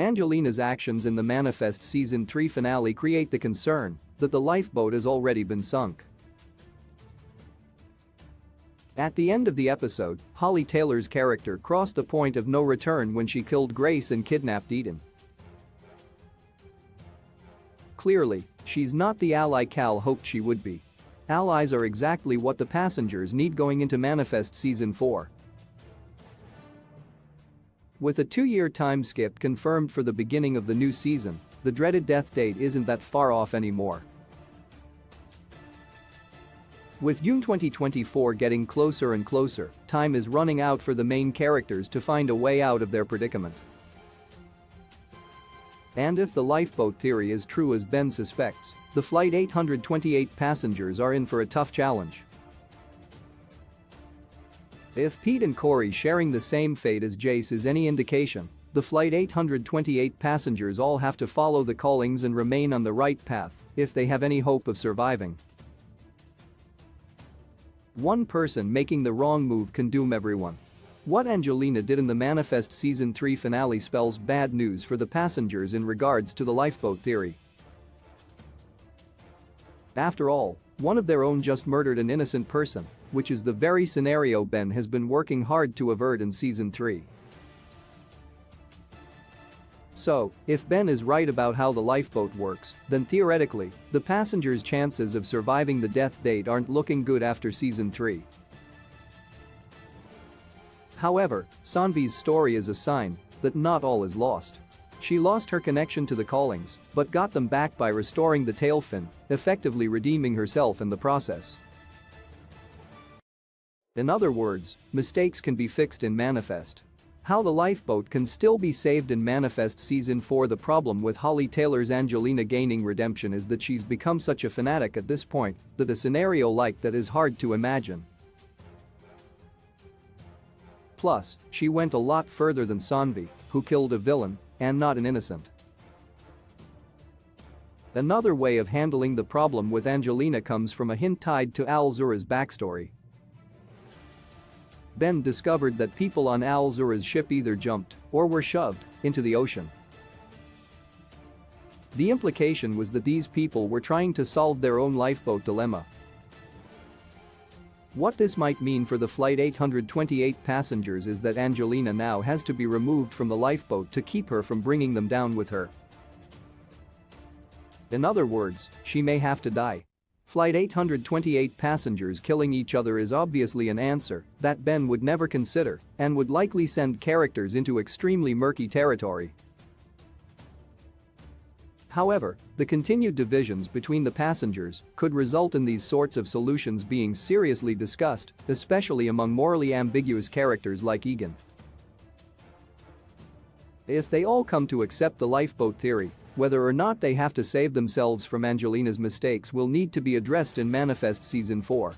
Angelina's actions in the Manifest Season 3 finale create the concern that the lifeboat has already been sunk. At the end of the episode, Holly Taylor's character crossed the point of no return when she killed Grace and kidnapped Eden. Clearly, she's not the ally Cal hoped she would be. Allies are exactly what the passengers need going into Manifest Season 4. With a 2-year time skip confirmed for the beginning of the new season, the dreaded death date isn't that far off anymore. With June 2024 getting closer and closer, time is running out for the main characters to find a way out of their predicament. And if the lifeboat theory is true as Ben suspects, the Flight 828 passengers are in for a tough challenge. If Pete and Corey sharing the same fate as Jace is any indication, the Flight 828 passengers all have to follow the callings and remain on the right path if they have any hope of surviving. One person making the wrong move can doom everyone. What Angelina did in the Manifest Season 3 finale spells bad news for the passengers in regards to the lifeboat theory. After all, one of their own just murdered an innocent person, which is the very scenario Ben has been working hard to avert in Season 3. So, if Ben is right about how the lifeboat works, then theoretically, the passengers' chances of surviving the death date aren't looking good after Season 3. However, Sanvi's story is a sign that not all is lost. She lost her connection to the callings, but got them back by restoring the tail fin, effectively redeeming herself in the process. In other words, mistakes can be fixed in Manifest. How the lifeboat can still be saved in Manifest Season 4. The problem with Holly Taylor's Angelina gaining redemption is that she's become such a fanatic at this point that a scenario like that is hard to imagine. Plus, she went a lot further than Sanvi, who killed a villain and not an innocent. Another way of handling the problem with Angelina comes from a hint tied to Al-Zura's backstory. Ben discovered that people on Al-Zura's ship either jumped or were shoved into the ocean. The implication was that these people were trying to solve their own lifeboat dilemma. What this might mean for the Flight 828 passengers is that Angelina now has to be removed from the lifeboat to keep her from bringing them down with her. In other words, she may have to die. Flight 828 passengers killing each other is obviously an answer that Ben would never consider and would likely send characters into extremely murky territory. However, the continued divisions between the passengers could result in these sorts of solutions being seriously discussed, especially among morally ambiguous characters like Egan. If they all come to accept the lifeboat theory, whether or not they have to save themselves from Angelina's mistakes will need to be addressed in Manifest Season 4.